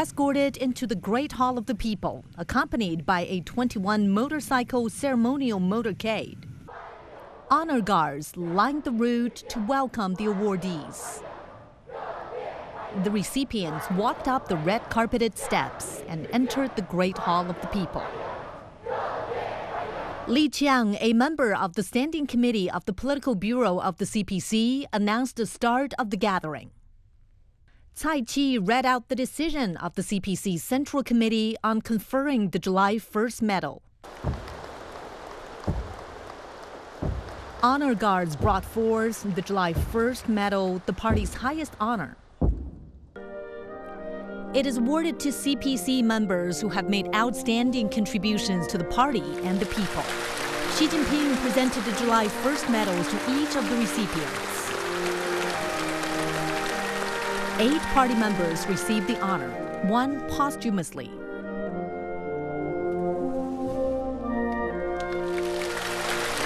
escorted into the Great Hall of the People, accompanied by a 21-motorcycle ceremonial motorcade. Honor guards lined the route to welcome the awardees. The recipients walked up the red-carpeted steps and entered the Great Hall of the People. Li Qiang, a member of the Standing Committee of the Political Bureau of the CPC, announced the start of the gathering. Cai Qi read out the decision of the CPC Central Committee on conferring the July 1st medal. Honor guards brought forth the July 1st medal, the party's highest honor. It is awarded to CPC members who have made outstanding contributions to the party and the people. Xi Jinping presented the July 1st medals to each of the recipients. 8 party members received the honor, 1 posthumously.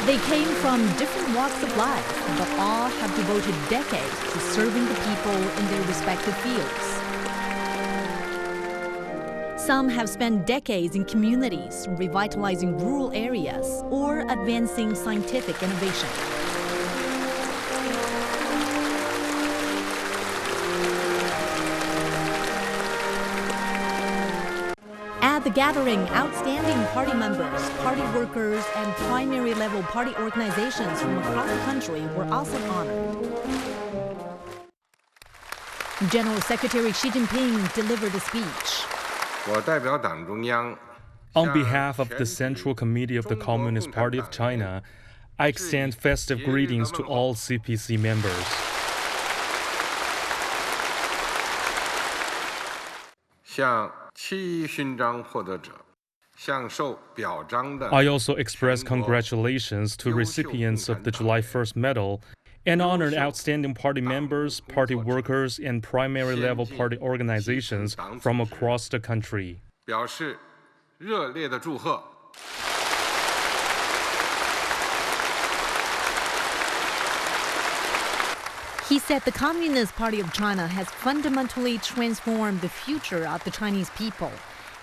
They came from different walks of life, but all have devoted decades to serving the people in their respective fields. Some have spent decades in communities, revitalizing rural areas or advancing scientific innovation. At the gathering, outstanding party members, party workers, and primary-level party organizations from across the country were also honored. General Secretary Xi Jinping delivered a speech. On behalf of the Central Committee of the Communist Party of China, I extend festive greetings to all CPC members. I also express congratulations to recipients of the July 1st medal and honored outstanding party members, party workers, and primary-level party organizations from across the country. He said the Communist Party of China has fundamentally transformed the future of the Chinese people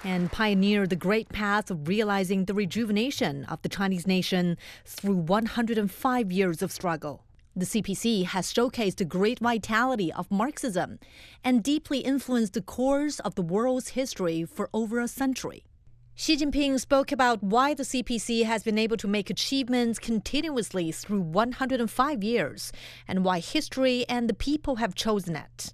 and pioneered the great path of realizing the rejuvenation of the Chinese nation through 105 years of struggle. The CPC has showcased the great vitality of Marxism and deeply influenced the course of the world's history for over a century. Xi Jinping spoke about why the CPC has been able to make achievements continuously through 105 years and why history and the people have chosen it.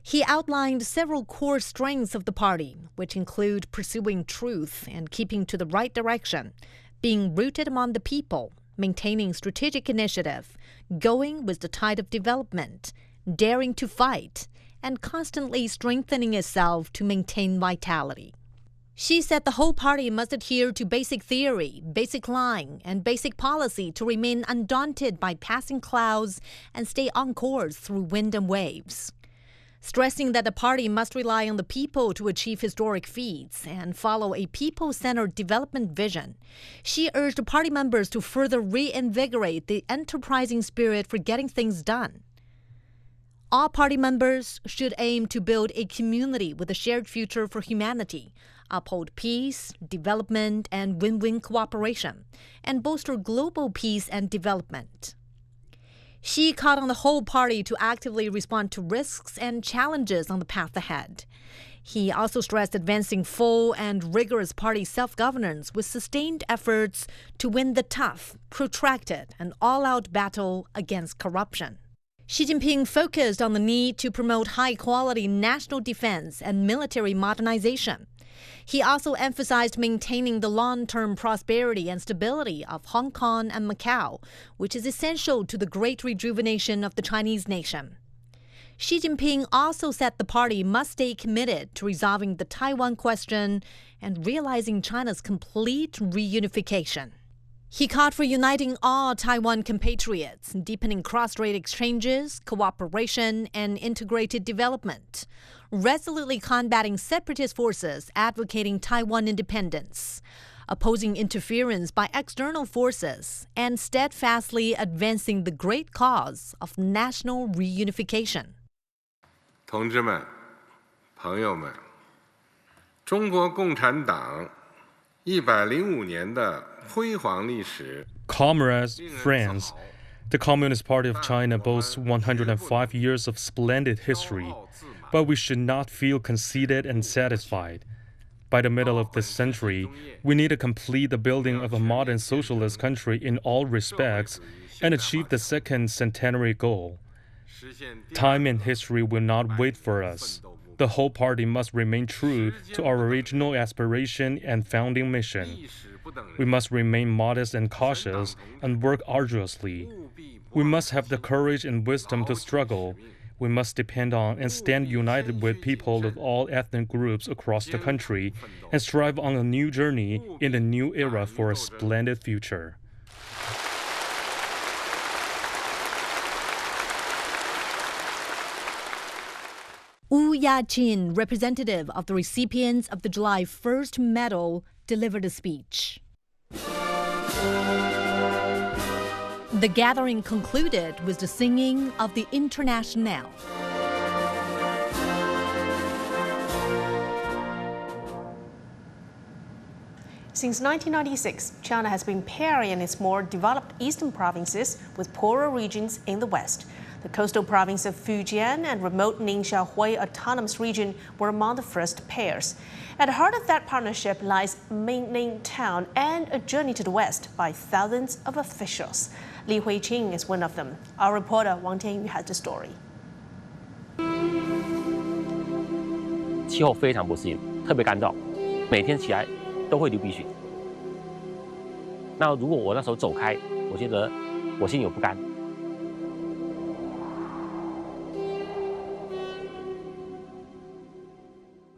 He outlined several core strengths of the party, which include pursuing truth and keeping to the right direction, being rooted among the people, maintaining strategic initiative, going with the tide of development, daring to fight, and constantly strengthening itself to maintain vitality. Xi said the whole party must adhere to basic theory, basic line, and basic policy to remain undaunted by passing clouds and stay on course through wind and waves. Stressing that the party must rely on the people to achieve historic feats and follow a people-centered development vision, Xi urged party members to further reinvigorate the enterprising spirit for getting things done. All party members should aim to build a community with a shared future for humanity, uphold peace, development, and win-win cooperation, and bolster global peace and development. Xi called on the whole party to actively respond to risks and challenges on the path ahead. He also stressed advancing full and rigorous party self-governance with sustained efforts to win the tough, protracted, and all-out battle against corruption. Xi Jinping focused on the need to promote high-quality national defense and military modernization. He also emphasized maintaining the long-term prosperity and stability of Hong Kong and Macau, which is essential to the great rejuvenation of the Chinese nation. Xi Jinping also said the party must stay committed to resolving the Taiwan question and realizing China's complete reunification. He called for uniting all Taiwan compatriots, deepening cross-strait exchanges, cooperation, and integrated development, resolutely combating separatist forces advocating Taiwan independence, opposing interference by external forces, and steadfastly advancing the great cause of national reunification. 同志们、朋友们、中国共产党105年的辉煌历史。 Comrades, friends, the Communist Party of China boasts 105 years of splendid history, but we should not feel conceited and satisfied. By the middle of this century, we need to complete the building of a modern socialist country in all respects and achieve the second centenary goal. Time and history will not wait for us. The whole party must remain true to our original aspiration and founding mission. We must remain modest and cautious and work arduously. We must have the courage and wisdom to struggle. We must depend on and stand united with people of all ethnic groups across the country and strive on a new journey in a new era for a splendid future. Wu Yaqin, representative of the recipients of the July 1st medal, delivered a speech. The gathering concluded with the singing of the Internationale. Since 1996, China has been pairing its more developed eastern provinces with poorer regions in the west. The coastal province of Fujian and remote Ningxia Hui Autonomous Region were among the first pairs. At the heart of that partnership lies Mingling Town and a journey to the west by thousands of officials. Li Huiqing is one of them. Our reporter Wang Tianyu has the story. 气候非常不适应，特别干燥，每天起来都会流鼻血。那如果我那时候走开，我觉得我心有不甘。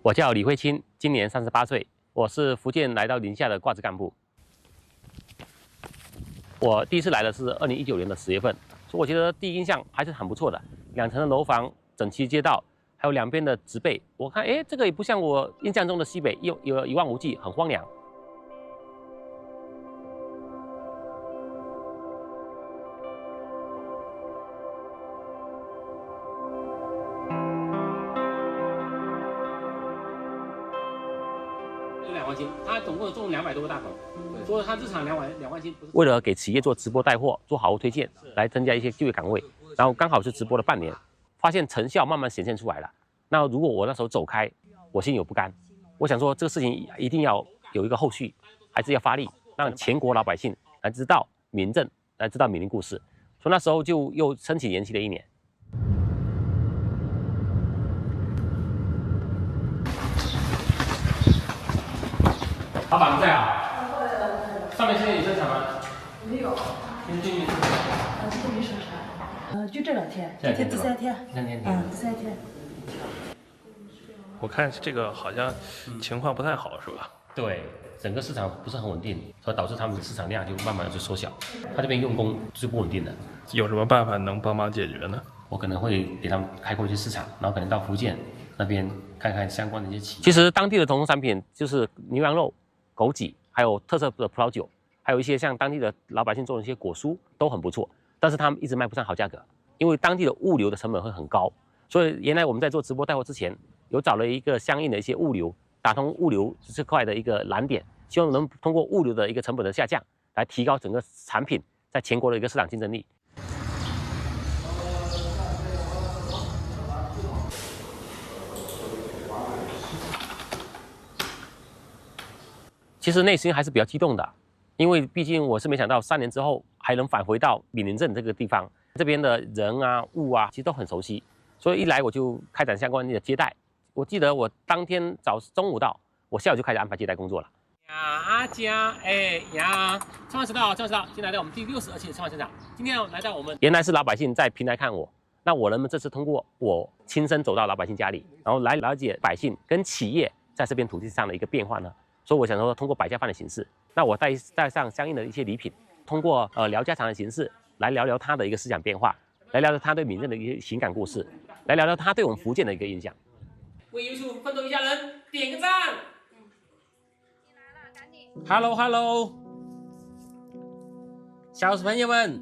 我叫李慧清，今年38岁，我是福建来到宁夏的挂职干部。我第一次来的是2019年的10月份，所以我觉得第一印象还是很不错的，2层的楼房，整齐街道，还有两边的植被，我看，这个也不像我印象中的西北，有一望无际，很荒凉。2万斤，它总共种200多个大棚，所以它日常2万斤。为了给企业做直播带货，做好物推荐，来增加一些就业岗位，然后刚好是直播了半年，发现成效慢慢显现出来了。那如果我那时候走开，我心有不甘。我想说这个事情一定要有一个后续，还是要发力，让全国老百姓来知道民政，来知道闽宁故事。所以那时候就又申请延期了1年。老板不在啊？上面现在有生产吗？没有。今天没生产。今天没生产。就这2天，今天第3天。第3天。我看这个好像情况不太好，是吧？对，整个市场不是很稳定，所以导致他们的市场量就慢慢的缩小。他这边用工是不稳定的。有什么办法能帮忙解决呢？我可能会给他们开阔一些市场，然后可能到福建那边看看相关的一些企业。其实当地的农产品就是牛羊肉、枸杞，还有特色的葡萄酒，还有一些像当地的老百姓种的一些果蔬都很不错，但是他们一直卖不上好价格，因为当地的物流的成本会很高。所以原来我们在做直播带货之前，有找了一个相应的一些物流，打通物流这块的一个蓝点，希望能通过物流的一个成本的下降，来提高整个产品在全国的一个市场竞争力。其实内心还是比较激动的，因为毕竟我是没想到3年之后还能返回到闽宁镇这个地方，这边的人啊、物啊，其实都很熟悉，所以一来我就开展相关的接待。我记得我当天中午到，我下午就开始安排接待工作了。阿佳，千万迟到，今天来到我们第62期的千万现场。今天来到我们原来是老百姓在平台看我，那我能这次通过我亲身走到老百姓家里，然后来了解百姓跟企业在这片土地上的一个变化呢？所以我想说，通过百家饭的形式，那我带上相应的一些礼品，通过聊家常的形式来聊聊他的一个思想变化，来聊聊他对闽镇的一些情感故事，来聊聊他对我们福建的一个印象。为优秀奋斗一家人点个赞。Hello， 小朋友们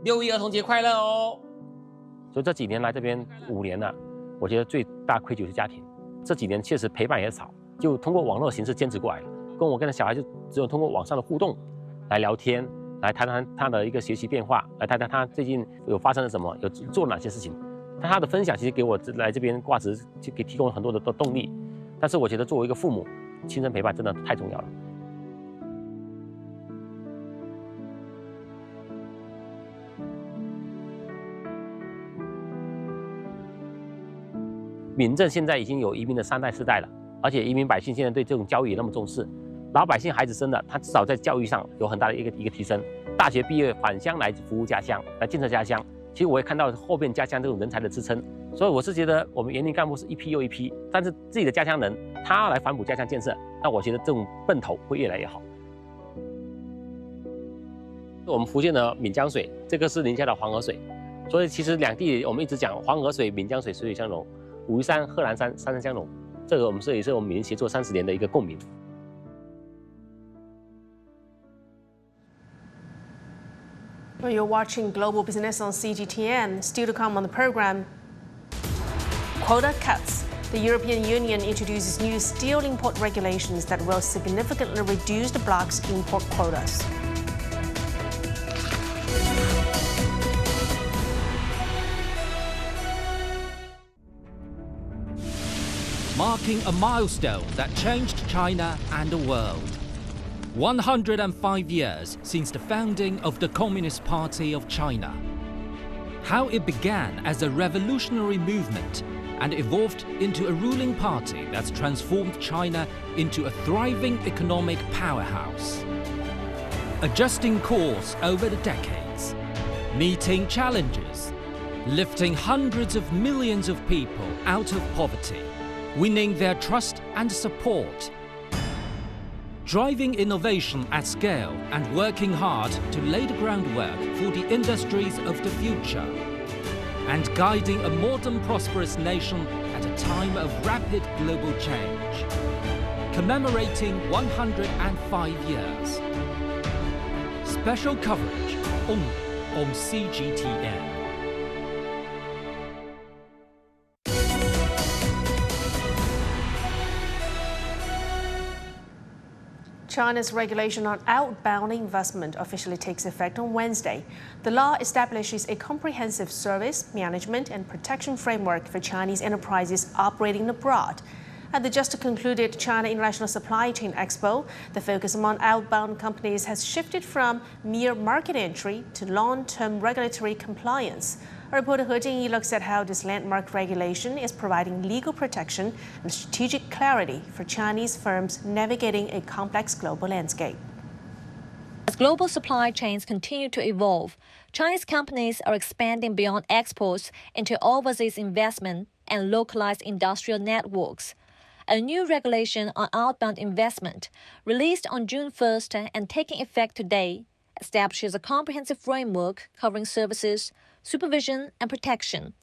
，6一儿童节快乐哦！所以这几年来这边5年了，我觉得最大愧疚是家庭。这几年确实陪伴也少，就通过网络形式坚持过来了。跟我跟小孩就只有通过网上的互动来聊天，来谈谈他的一个学习变化，来谈谈他最近有发生了什么，有做了哪些事情。他的分享其实给我来这边挂职就给提供了很多的动力。但是我觉得作为一个父母，亲身陪伴真的太重要了。闽镇现在已经有移民的3代4代了，而且移民百姓现在对这种教育也那么重视，老百姓孩子生的，他至少在教育上有很大的一个提升。大学毕业返乡来服务家乡，来建设家乡。其实我也看到后边家乡这种人才的支撑，所以我是觉得我们园林干部是一批又一批，但是自己的家乡人他来反哺家乡建设，那我觉得这种奔头会越来越好。我们福建的闽江水，这个是宁夏的黄河水，所以其实两地我们一直讲黄河水、闽江水水水相融。武夷山、贺兰山三山相融，这个也是我们闽协作30年的一个共鸣。Well, you're watching Global Business on Cgtn. Still to come on the program, quota cuts. The European Union introduces new steel import regulations that will significantly reduce the bloc's import quotas. Marking a milestone that changed China and the world. 105 years since the founding of the Communist Party of China. How it began as a revolutionary movement and evolved into a ruling party that's transformed China into a thriving economic powerhouse. Adjusting course over the decades, meeting challenges, lifting hundreds of millions of people out of poverty, winning their trust and support, driving innovation at scale and working hard to lay the groundwork for the industries of the future, and guiding a modern prosperous nation at a time of rapid global change. Commemorating 105 years. Special coverage only on Cgtn. China's regulation on outbound investment officially takes effect on Wednesday. The law establishes a comprehensive service, management, and protection framework for Chinese enterprises operating abroad. At the just concluded China International Supply Chain Expo, the focus among outbound companies has shifted from mere market entry to long-term regulatory compliance. Our reporter He Jingyi looks at how this landmark regulation is providing legal protection and strategic clarity for Chinese firms navigating a complex global landscape. As global supply chains continue to evolve, Chinese companies are expanding beyond exports into overseas investment and localized industrial networks. A new regulation on outbound investment, released on June 1st and taking effect today, establishes a comprehensive framework covering services, supervision, and protection.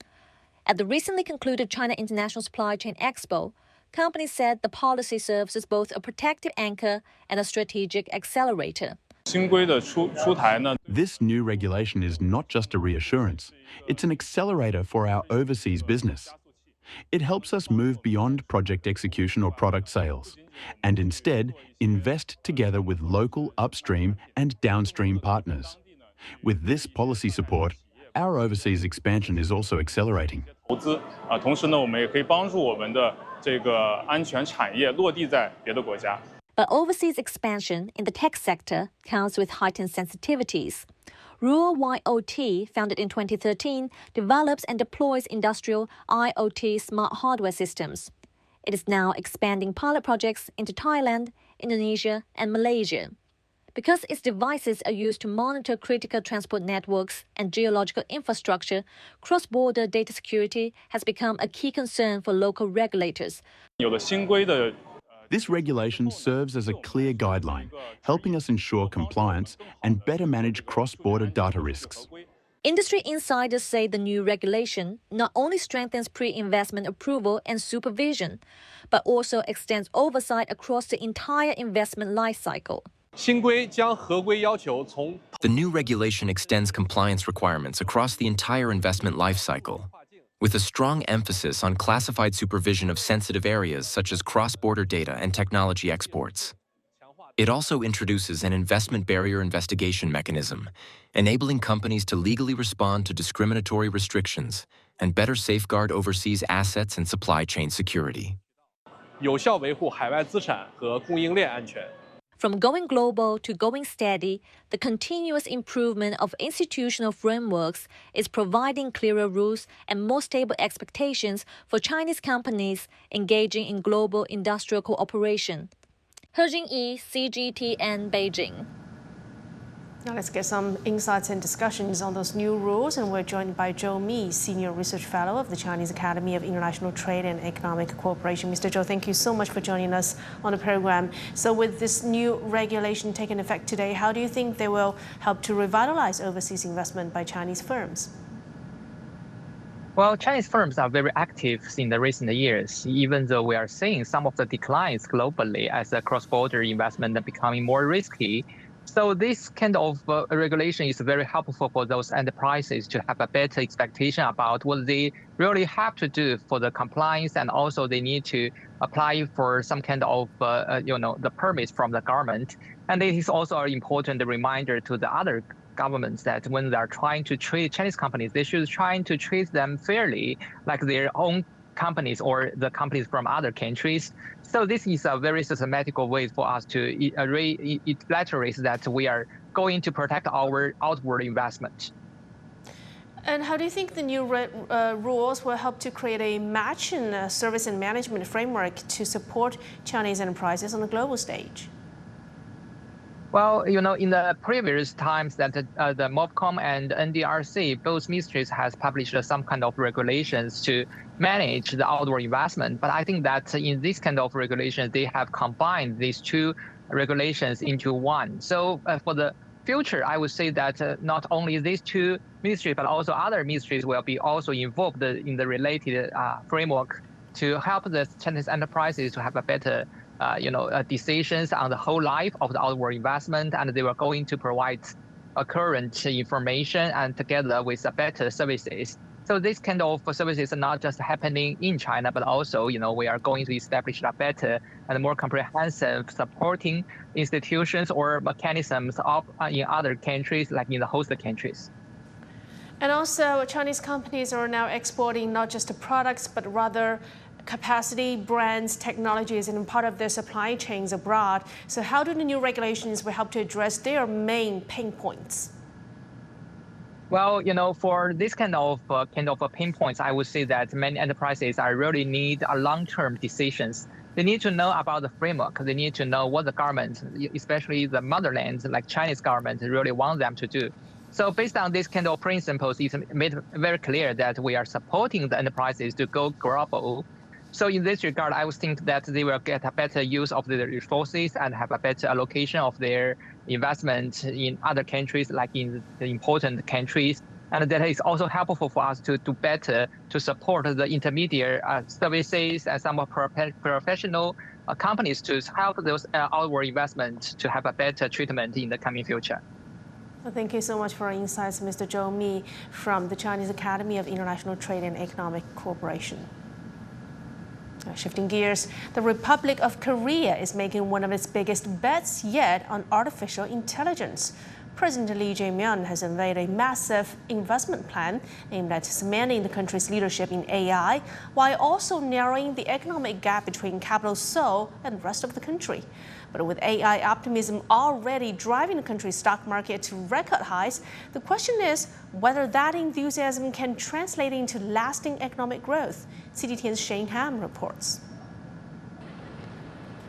At the recently concluded China International Supply Chain Expo, companies said the policy serves as both a protective anchor and a strategic accelerator. This new regulation is not just a reassurance, it's an accelerator for our overseas business. It helps us move beyond project execution or product sales, and instead invest together with local upstream and downstream partners. With this policy support, our overseas expansion is also accelerating. But overseas expansion in the tech sector comes with heightened sensitivities. Rural YOT, founded in 2013, develops and deploys industrial IoT smart hardware systems. It is now expanding pilot projects into Thailand, Indonesia, and Malaysia. Because its devices are used to monitor critical transport networks and geological infrastructure, cross-border data security has become a key concern for local regulators. This regulation serves as a clear guideline, helping us ensure compliance and better manage cross-border data risks. Industry insiders say the new regulation not only strengthens pre-investment approval and supervision, but also extends oversight across the entire investment lifecycle. The new regulation extends compliance requirements across the entire investment lifecycle. with a strong emphasis on classified supervision of sensitive areas such as cross-border data and technology exports. It also introduces an investment barrier investigation mechanism, enabling companies to legally respond to discriminatory restrictions and better safeguard overseas assets and supply chain security. 有效维护海外资产和供应链安全。 From going global to going steady, the continuous improvement of institutional frameworks is providing clearer rules and more stable expectations for Chinese companies engaging in global industrial cooperation. He Jingyi, Cgtn Beijing. Now let's get some insights and discussions on those new rules, and we're joined by Zhou Mi, Senior Research Fellow of the Chinese Academy of International Trade and Economic Cooperation. Mr. Zhou, thank you so much for joining us on the program. So with this new regulation taking effect today, how do you think they will help to revitalize overseas investment by Chinese firms? Well, Chinese firms are very active in the recent years, even though we are seeing some of the declines globally as the cross-border investment are becoming more risky. So this kind of regulation is very helpful for those enterprises to have a better expectation about what they really have to do for the compliance, and also they need to apply for some kind of the permits from the government. And it is also an important reminder to the other governments that when they are trying to treat Chinese companies, they should try to treat them fairly, like their own companies or the companies from other countries. So this is a very systematic way for us to reiterate that we are going to protect our outward investment. And how do you think the new rules will help to create a matching service and management framework to support Chinese enterprises on the global stage? Well, in the previous times that the MOFCOM and NDRC, both ministries has published some kind of regulations to manage the outward investment. But I think that in this kind of regulations, they have combined these two regulations into one. So for the future, I would say that not only these two ministries, but also other ministries will be also involved in the related framework to help the Chinese enterprises to have a better decisions on the whole life of the outward investment, and they were going to provide current information and together with better services. So this kind of services are not just happening in China, but also, we are going to establish a better and more comprehensive supporting institutions or mechanisms in other countries, like in the host countries. And also, Chinese companies are now exporting not just products, but rather capacity, brands, technologies, and part of their supply chains abroad. So how do the new regulations will help to address their main pain points? Well, for this kind of pain points, I would say that many enterprises really need long-term decisions. They need to know about the framework. They need to know what the government, especially the motherland, like Chinese government, really want them to do. So based on this kind of principles, it's made very clear that we are supporting the enterprises to go global. So in this regard, I would think that they will get a better use of their resources and have a better allocation of their investment in other countries, like in the important countries. And that is also helpful for us to do better to support the intermediate services and some professional companies to help those outward investment to have a better treatment in the coming future. Well, thank you so much for your insights, Mr. Zhou Mi from the Chinese Academy of International Trade and Economic Cooperation. Shifting gears, the Republic of Korea is making one of its biggest bets yet on artificial intelligence. President Lee Jae-myung has unveiled a massive investment plan aimed at cementing the country's leadership in AI, while also narrowing the economic gap between capital Seoul and the rest of the country. But with AI optimism already driving the country's stock market to record highs, the question is whether that enthusiasm can translate into lasting economic growth. Cgtn's Shane Ham reports.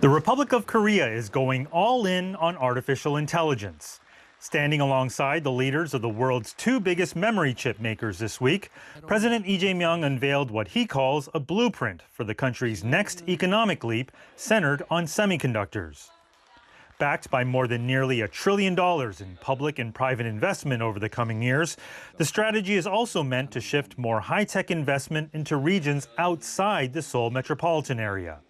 The Republic of Korea is going all in on artificial intelligence. Standing alongside the leaders of the world's two biggest memory chip makers this week, President Lee Jae-myung unveiled what he calls a blueprint for the country's next economic leap centered on semiconductors. Backed by more than nearly $1 trillion in public and private investment over the coming years, the strategy is also meant to shift more high-tech investment into regions outside the Seoul metropolitan area.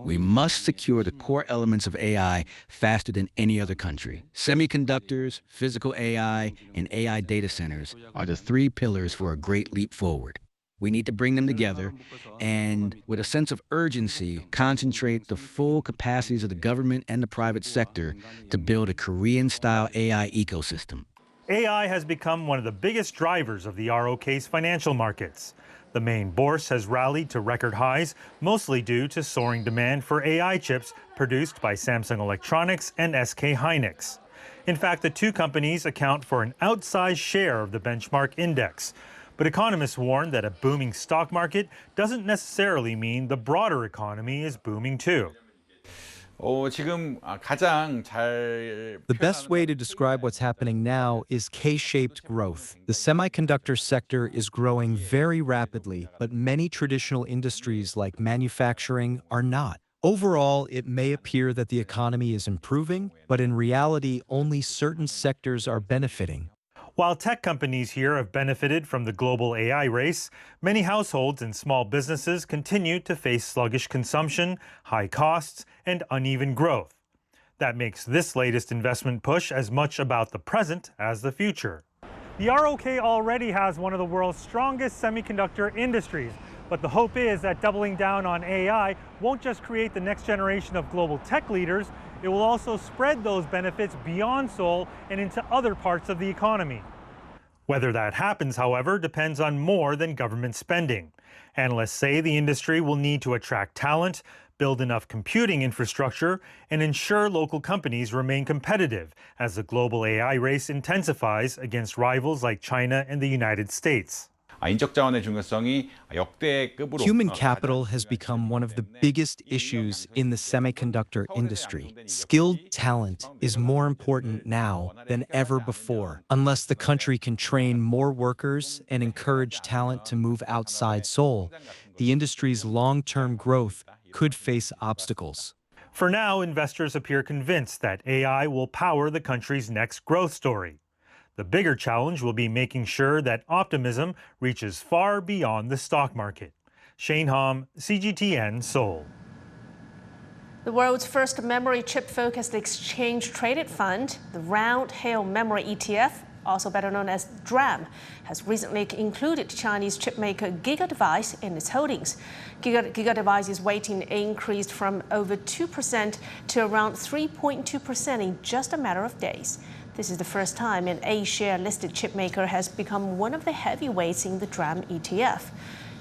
We must secure the core elements of AI faster than any other country. Semiconductors, physical AI, and AI data centers are the three pillars for a great leap forward. We need to bring them together and, with a sense of urgency, concentrate the full capacities of the government and the private sector to build a Korean-style AI ecosystem. AI has become one of the biggest drivers of the ROK's financial markets. The main bourse has rallied to record highs, mostly due to soaring demand for AI chips produced by Samsung Electronics and SK Hynix. In fact, the two companies account for an outsized share of the benchmark index. But economists warn that a booming stock market doesn't necessarily mean the broader economy is booming too. The best way to describe what's happening now is K-shaped growth. The semiconductor sector is growing very rapidly, but many traditional industries like manufacturing are not. Overall, it may appear that the economy is improving, but in reality, only certain sectors are benefiting. While tech companies here have benefited from the global AI race, many households and small businesses continue to face sluggish consumption, high costs, and uneven growth. That makes this latest investment push as much about the present as the future. The ROK already has one of the world's strongest semiconductor industries, but the hope is that doubling down on AI won't just create the next generation of global tech leaders, it will also spread those benefits beyond Seoul and into other parts of the economy. Whether that happens, however, depends on more than government spending. Analysts say the industry will need to attract talent, build enough computing infrastructure, and ensure local companies remain competitive as the global AI race intensifies against rivals like China and the United States. Human capital has become one of the biggest issues in the semiconductor industry. Skilled talent is more important now than ever before. Unless the country can train more workers and encourage talent to move outside Seoul, the industry's long-term growth could face obstacles. For now, investors appear convinced that AI will power the country's next growth story. The bigger challenge will be making sure that optimism reaches far beyond the stock market. Shane Hom, Cgtn, Seoul. The world's first memory chip-focused exchange-traded fund, the Round Hill Memory ETF, also better known as DRAM, has recently included Chinese chipmaker GigaDevice in its holdings. GigaDevice's weighting increased from over 2% to around 3.2% in just a matter of days. This is the first time an A-share listed chipmaker has become one of the heavyweights in the DRAM ETF.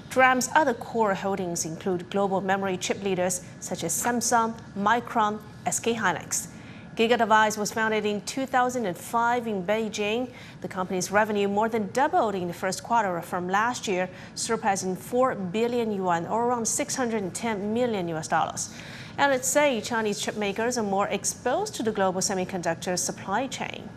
DRAM's other core holdings include global memory chip leaders such as Samsung, Micron, SK Hynix. GigaDevice was founded in 2005 in Beijing. The company's revenue more than doubled in the first quarter from last year, surpassing 4 billion yuan or around $610 million. Analysts say Chinese chipmakers are more exposed to the global semiconductor supply chain.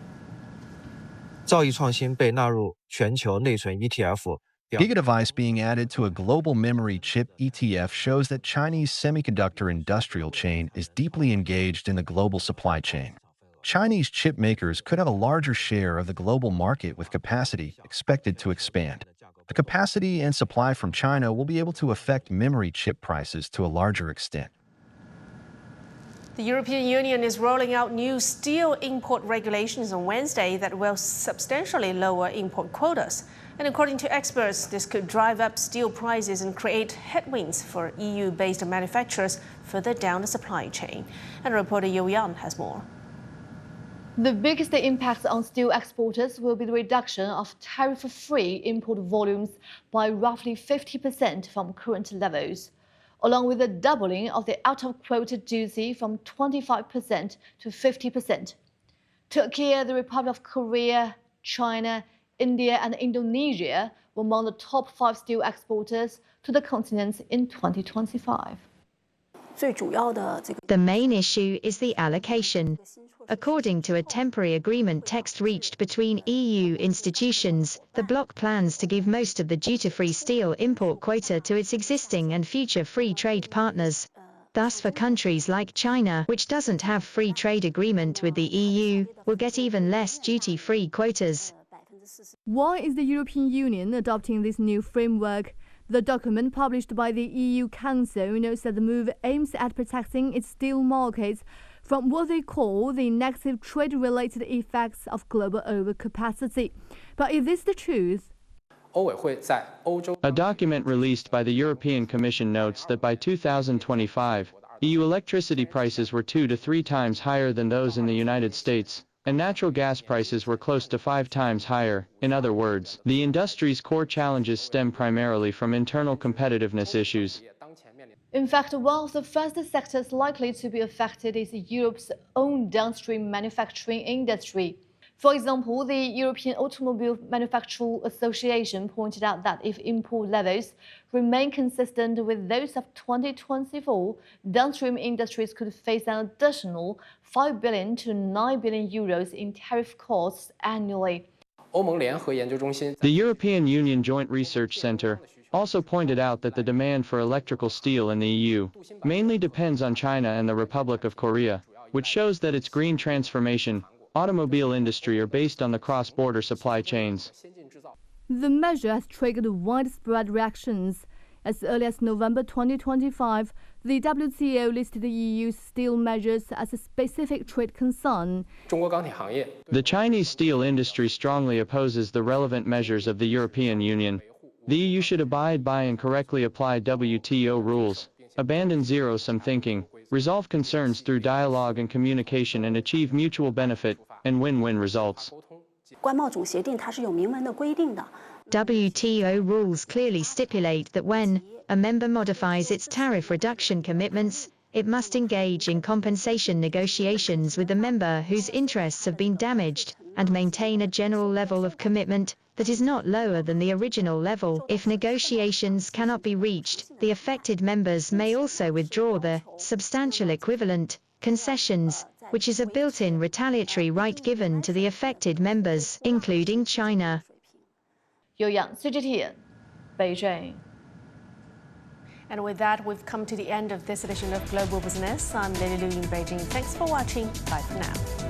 GigaDevice being added to a global memory chip ETF shows that Chinese semiconductor industrial chain is deeply engaged in the global supply chain. Chinese chip makers could have a larger share of the global market with capacity expected to expand. The capacity and supply from China will be able to affect memory chip prices to a larger extent. The European Union is rolling out new steel import regulations on Wednesday that will substantially lower import quotas. And according to experts, this could drive up steel prices and create headwinds for EU-based manufacturers further down the supply chain. And reporter Yu Yan has more. The biggest impact on steel exporters will be the reduction of tariff-free import volumes by roughly 50% from current levels, along with the doubling of the out-of-quota duty from 25% to 50%. Turkey, the Republic of Korea, China, India and Indonesia were among the top 5 steel exporters to the continent in 2025. The main issue is the allocation. According to a temporary agreement text reached between EU institutions, the bloc plans to give most of the duty-free steel import quota to its existing and future free trade partners. Thus, for countries like China, which doesn't have free trade agreement with the EU, will get even less duty-free quotas. Why is the European Union adopting this new framework? The document published by the EU Council notes that the move aims at protecting its steel markets from what they call the negative trade-related effects of global overcapacity. But is this the truth? A document released by the European Commission notes that by 2025, EU electricity prices were 2 to 3 times higher than those in the United States, and natural gas prices were close to 5 times higher. In other words, the industry's core challenges stem primarily from internal competitiveness issues. In fact, one of the first sectors likely to be affected is Europe's own downstream manufacturing industry. For example, the European Automobile Manufacturers Association pointed out that if import levels remain consistent with those of 2024, downstream industries could face an additional 5 billion to 9 billion euros in tariff costs annually. The European Union Joint Research Center also pointed out that the demand for electrical steel in the EU mainly depends on China and the Republic of Korea, which shows that its green transformation automobile industry are based on the cross-border supply chains. The measure has triggered widespread reactions. As early as November 2025, the WTO listed the EU's steel measures as a specific trade concern. The Chinese steel industry strongly opposes the relevant measures of the European Union. The EU should abide by and correctly apply WTO rules, abandon zero-sum thinking, resolve concerns through dialogue and communication, and achieve mutual benefit and win-win results. WTO rules clearly stipulate that when a member modifies its tariff reduction commitments, it must engage in compensation negotiations with the member whose interests have been damaged and maintain a general level of commitment that is not lower than the original level. If negotiations cannot be reached, the affected members may also withdraw the substantial equivalent concessions, which is a built-in retaliatory right given to the affected members, including China. Cgtn, Beijing. And with that, we've come to the end of this edition of Global Business. I'm Lily Lu in Beijing. Thanks for watching. Bye for now.